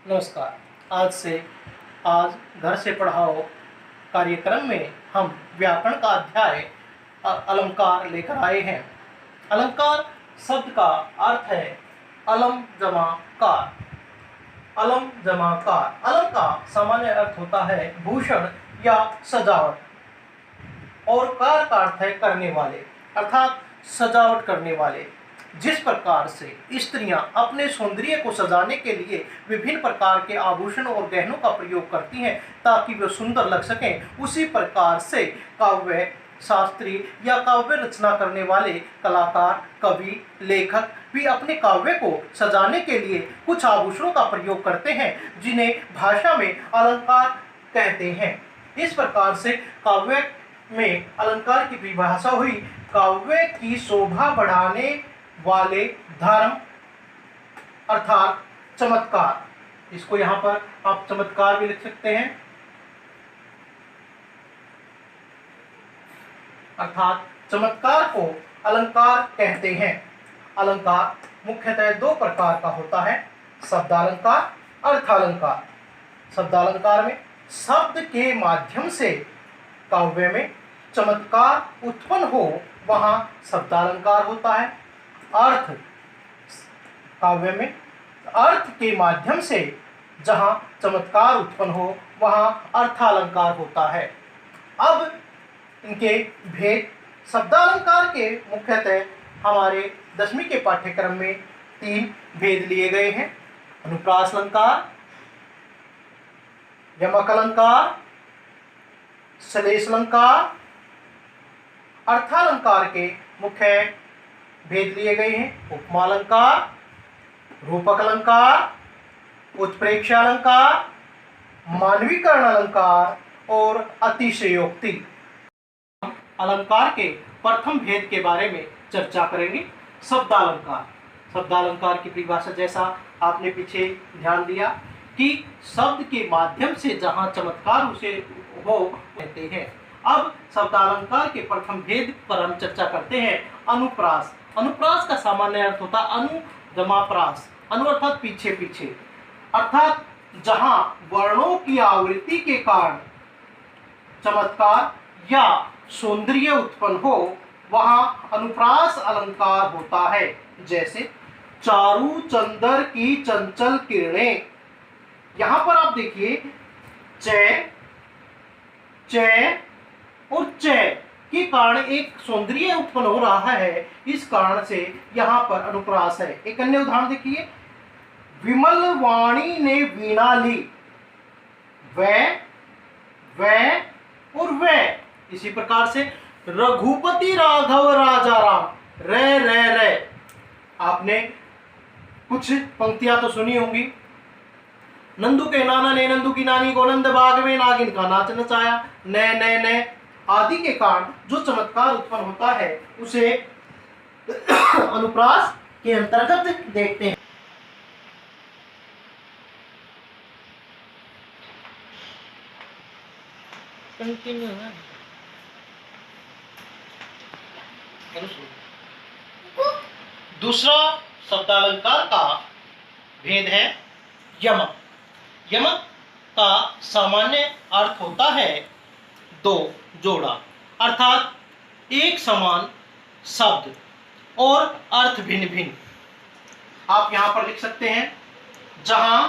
नमस्कार। आज घर से पढ़ाओ कार्यक्रम में हम व्याकरण का अध्याय अलंकार लेकर आए हैं। अलंकार शब्द का अर्थ है अलम जमा कार। अलम जमा कार। अलम का सामान्य अर्थ होता है भूषण या सजावट और कार का अर्थ है करने वाले अर्थात सजावट करने वाले। जिस प्रकार से स्त्रियां अपने सौंदर्य को सजाने के लिए विभिन्न प्रकार के आभूषण और गहनों का प्रयोग करती हैं ताकि वे सुंदर लग सकें, उसी प्रकार से काव्य शास्त्री या काव्य रचना करने वाले कलाकार, कवि, लेखक भी अपने काव्य को सजाने के लिए कुछ आभूषणों का प्रयोग करते हैं जिन्हें भाषा में अलंकार कहते हैं। इस प्रकार से काव्य में अलंकार की परिभाषा हुई काव्य की शोभा बढ़ाने वाले धर्म अर्थात चमत्कार। इसको यहां पर आप चमत्कार भी लिख सकते हैं अर्थात चमत्कार को अलंकार कहते हैं। अलंकार मुख्यतः दो प्रकार का होता है, शब्दालंकार, अर्थालंकार। शब्दालंकार में शब्द के माध्यम से काव्य में चमत्कार उत्पन्न हो वहां शब्दालंकार होता है। अर्थ काव्य में अर्थ के माध्यम से जहां चमत्कार उत्पन्न हो वहां अर्थालंकार होता है। अब इनके भेद शब्दालंकार के मुख्यतः हमारे 10वीं के पाठ्यक्रम में 3 भेद लिए गए हैं। अनुप्रास अलंकार, यमक अलंकार, श्लेष अलंकार। अर्थालंकार के मुख्य भेद लिए गए हैं उपमा अलंकार, रूपक अलंकार, उत्प्रेक्षा अलंकार, मानवीकरण अलंकार और अतिशयोक्ति। अलंकार के प्रथम भेद के बारे में चर्चा करेंगे, शब्दालंकार। शब्दालंकार की परिभाषा जैसा आपने पीछे ध्यान दिया कि शब्द के माध्यम से जहां चमत्कार उसे हो कहते हैं। अब शब्दालंकार के प्रथम भेद पर हम चर्चा करते हैं। अनुप्रास। अनुप्रास का सामान्य अर्थ होता है अनु जमा प्रास। अनु अर्थात पीछे पीछे, अर्थात जहां वर्णों की आवृत्ति के कारण चमत्कार या सौंदर्य उत्पन्न हो वहां अनुप्रास अलंकार होता है। जैसे चारु चंदर की चंचल किरणें। यहां पर आप देखिए च और च के कारण एक सौंदर्य उत्पन्न हो रहा है, इस कारण से यहां पर अनुप्रास है। एक अन्य उदाहरण देखिए, विमल वाणी ने वीणा ली। वह और वह। इसी प्रकार से रघुपति राघव राजा राम। रे आपने कुछ पंक्तियां तो सुनी होंगी। नंदू के नाना ने नंदू की नानी को नंद बाग में नागिन का नाच नचाया। न आदि के कारण जो चमत्कार उत्पन्न होता है उसे अनुप्रास के अंतर्गत देखते हैं। कंटिन्यू है। दूसरा शब्दालंकार का भेद है यमक। यमक का सामान्य अर्थ होता है दो जोड़ा, अर्थात एक समान शब्द और अर्थ भिन्न भिन्न। आप यहां पर लिख सकते हैं जहां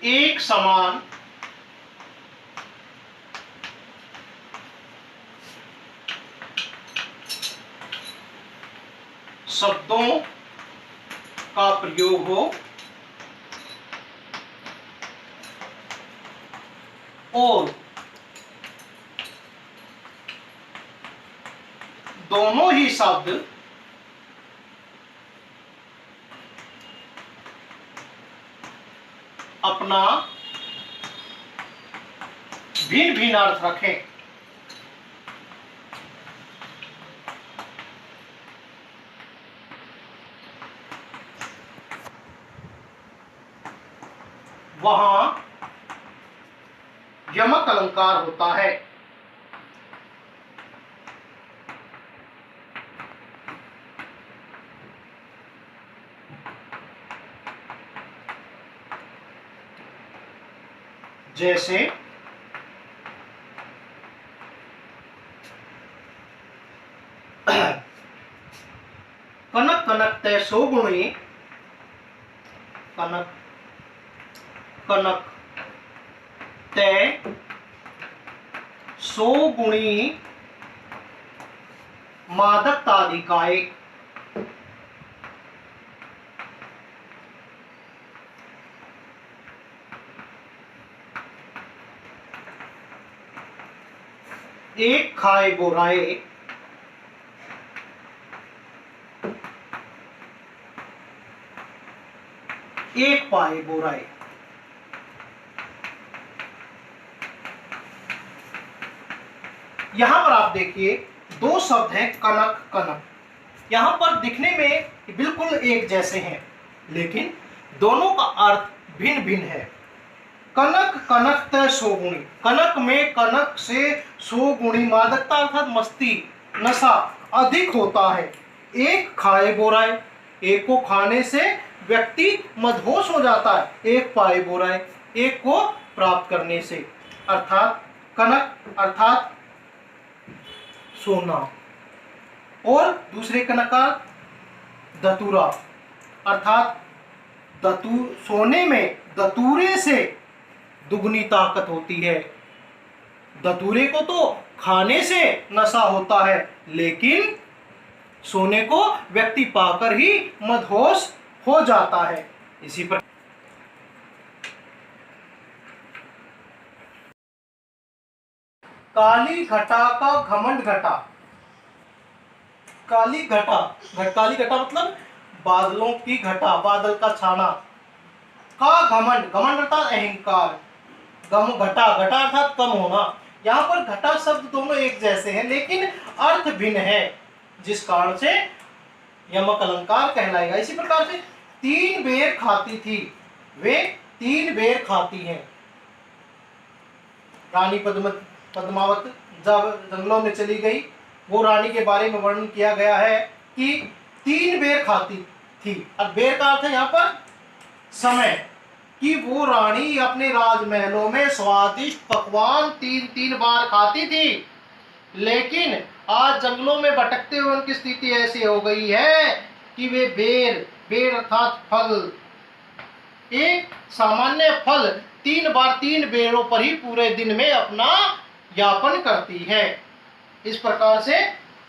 एक समान शब्दों का प्रयोग हो और दोनों ही शब्द अपना भिन्न भिन्न अर्थ रखें। वहां यमक अलंकार होता है। जैसे कनक कनक तय सो गुणी, कनक कनक तय सो गुणी मादकताधिकाय। एक खाए बोराए, एक पाए बोराए। यहां पर आप देखिए दो शब्द हैं कनक कनक। यहां पर दिखने में बिल्कुल एक जैसे हैं, लेकिन दोनों का अर्थ भिन्न भिन्न है। कनक कनक तय सो गुणी, कनक में कनक से सो गुणी मादकता अर्थात मस्ती नशा अधिक होता है। एक खाए बोराए, एक को खाने से व्यक्ति मदहोश हो जाता है। एक पाए बोराए, एक को प्राप्त करने से। अर्थात कनक अर्थात सोना, और दूसरे कनक का दतूरा अर्थात सोने में दतूरे से दुगनी ताकत होती है। दतूरे को तो खाने से नशा होता है, लेकिन सोने को व्यक्ति पाकर ही मदहोश हो जाता है। इसी पर काली घटा का घमंड घटा। काली घटा, काली घटा मतलब बादलों की घटा, बादल का छाना। का घमंड, घमंड अर्थात अहंकार। घटा, घटा अर्थात कम होना। यहाँ पर घटा शब्द दोनों एक जैसे हैं, लेकिन अर्थ भिन्न है, जिस कारण से यमक अलंकार कहलाएगा। इसी प्रकार से 3 बेर खाती थी, वे 3 बेर खाती हैं। रानी पद्मावत जब जंगलों में चली गई, वो रानी के बारे में वर्णन किया गया है कि 3 बेर खाती थी। अब बेर का अर्थ है यहाँ पर समय, कि वो रानी अपने राजमहलों में स्वादिष्ट पकवान 3-3 बार खाती थी। लेकिन आज जंगलों में भटकते हुए उनकी स्थिति ऐसी हो गई है कि वे बेर अर्थात फल, एक सामान्य फल 3 बार 3 बेरों पर ही पूरे दिन में अपना यापन करती है। इस प्रकार से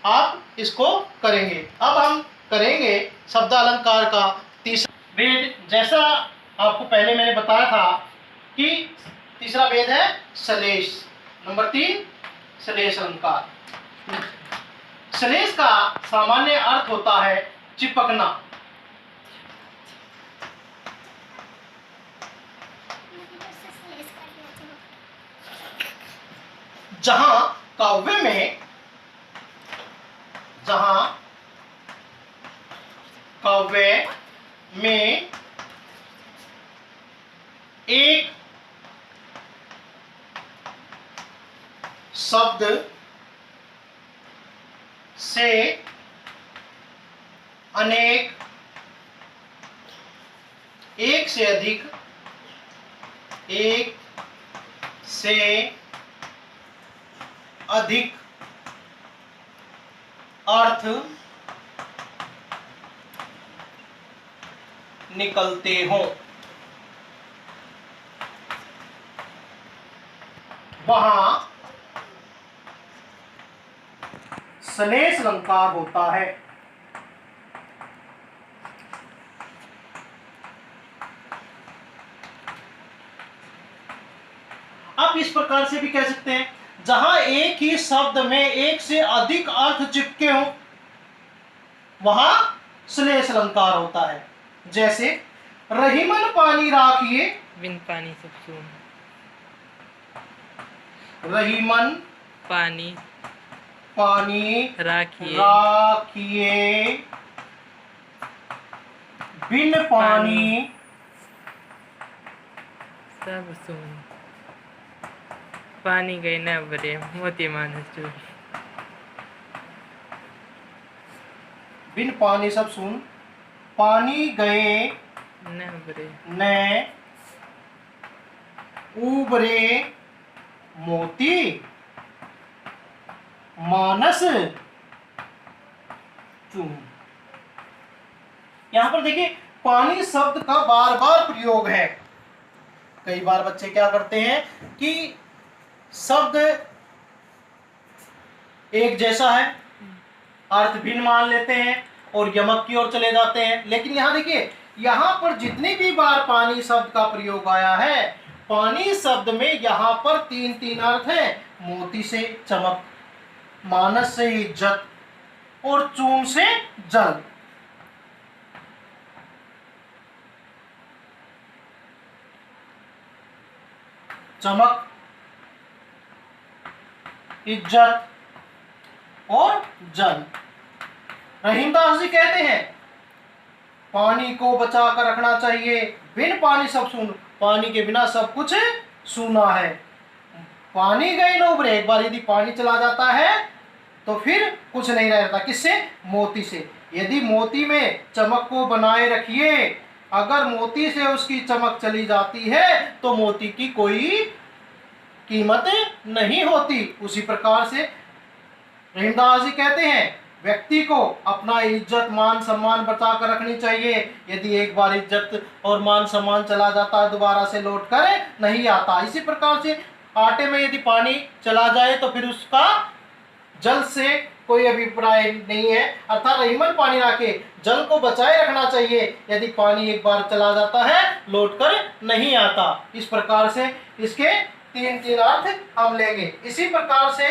आप इसको करेंगे। अब हम करेंगे शब्दालंकार का तीसरा भेद। जैसा आपको पहले मैंने बताया था कि तीसरा भेद है सलेश। नंबर 3 सलेश अलंकार। सलेश का सामान्य अर्थ होता है चिपकना। जहां काव्य में एक शब्द से अनेक, एक से अधिक, एक से अधिक अर्थ निकलते हों, वहां सलेश अलंकार होता है। आप इस प्रकार से भी कह सकते हैं, जहां एक ही शब्द में एक से अधिक अर्थ चिपके हों, वहां सलेश अलंकार होता है। जैसे रहीमन पानी राखिए, बिन पानी सब सून। रहीमन पानी राखिए, बिन पानी सब सून। पानी गए न भरे मोती मानस चूर। बिन पानी सब सुन, पानी गए न भरे न उबरे मोती मानस चूम। यहां पर देखिए पानी शब्द का बार बार प्रयोग है। कई बार बच्चे क्या करते हैं कि शब्द एक जैसा है, अर्थ भिन्न मान लेते हैं और यमक की ओर चले जाते हैं। लेकिन यहां देखिए, यहां पर जितनी भी बार पानी शब्द का प्रयोग आया है, पानी शब्द में यहां पर तीन तीन अर्थ हैं। मोती से चमक, मानस से इज्जत और चूम से जल। चमक, इज्जत और जल। रहीमदास जी कहते हैं पानी को बचा कर रखना चाहिए, बिन पानी सब सून, पानी के बिना सब कुछ सूना है। पानी गए न उभरे, एक बार यदि पानी चला जाता है तो फिर कुछ नहीं रहता। किससे? मोती से। यदि मोती में चमक को बनाए रखिए, अगर मोती से उसकी चमक चली जाती है तो मोती की कोई कीमत नहीं होती। उसी प्रकार से रहीमदास जी कहते हैं व्यक्ति को अपना इज्जत मान सम्मान बचा कर रखनी चाहिए। यदि एक बार इज्जत और मान सम्मान चला जाता है, दोबारा से लौट कर नहीं आता। इसी प्रकार से आटे में यदि पानी चला जाए तो फिर उसका जल से कोई अभिप्राय नहीं है। अर्थात रहीमन पानी रखे, जल को बचाए रखना चाहिए। यदि पानी एक बार चला जाता है, लौट कर नहीं आता। इस प्रकार से इसके तीन तीन अर्थ हम लेंगे। इसी प्रकार से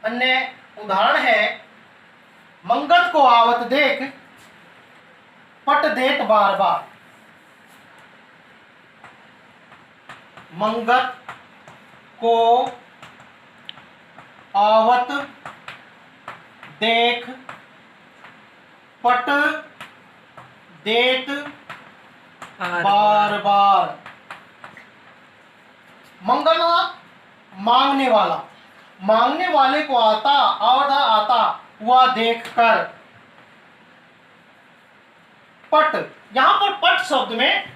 अन्य उदाहरण है, मंगत को आवत देख पट देत बार बार। मंगत को आवत देख पट देत बार बार। मंगना मांगने वाला, मांगने वाले को आता हुआ देखकर। पट, यहां पर पट शब्द में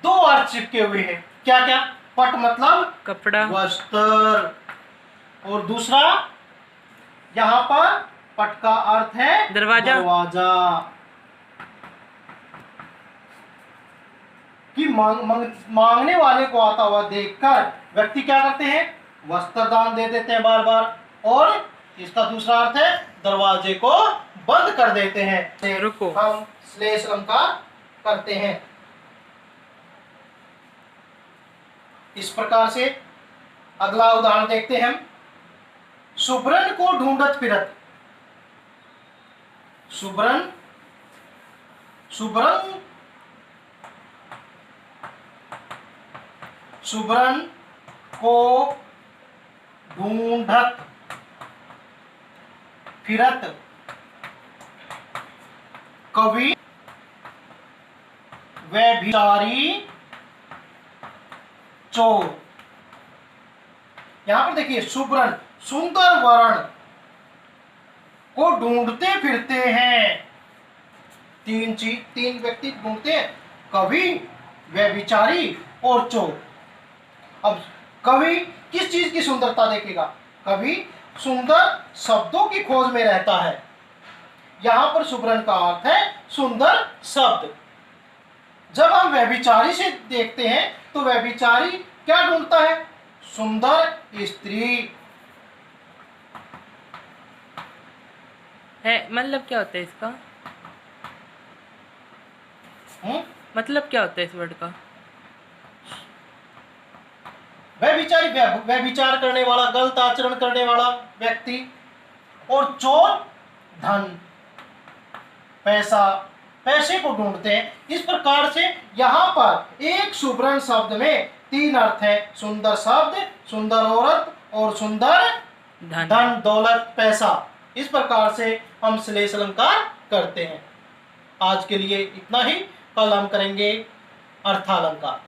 दो अर्थ चिपके हुए हैं। क्या क्या? पट मतलब कपड़ा, वस्त्र, और दूसरा यहां पर पट का अर्थ है दरवाजा। दरवाजा। कि मांगने वाले को आता हुआ देखकर व्यक्ति क्या करते हैं? वस्त्र दान दे देते हैं बार बार। और इसका दूसरा अर्थ है दरवाजे को बंद कर देते हैं। रुको। हम श्लेष अलंकार करते हैं। इस प्रकार से अगला उदाहरण देखते हैं हम। सुब्रन को ढूंढत फिरत। सुब्रन, सुब्रन, सुब्रन को ढूंढत फिरत कवि व्यभिचारी चोर। यहां पर देखिए, सुब्रन सुंदर वर्ण को ढूंढते फिरते हैं। तीन व्यक्ति ढूंढते हैं, कवि, व्यभिचारी और चोर। अब कवि किस चीज की सुंदरता देखेगा? कवि सुंदर शब्दों की खोज में रहता है। यहां पर सुब्रन का अर्थ है सुंदर शब्द। जब हम व्यभिचारी से देखते हैं तो व्यभिचारी क्या ढूंढता है? सुंदर स्त्री है। मतलब क्या होता है इसका? मतलब क्या होता है इस वर्ड का? व्यभिचारी, व्यभिचार करने वाला, गलत आचरण करने वाला व्यक्ति। और चोर धन, पैसा, पैसे को ढूंढते हैं। इस प्रकार से यहाँ पर एक सुब्रन शब्द में तीन अर्थ हैं। सुंदर शब्द, सुंदर औरत और सुंदर धन, दौलत, पैसा। इस प्रकार से हम श्लेष अलंकार करते हैं। आज के लिए इतना ही। कल हम करेंगे अर्थालंकार।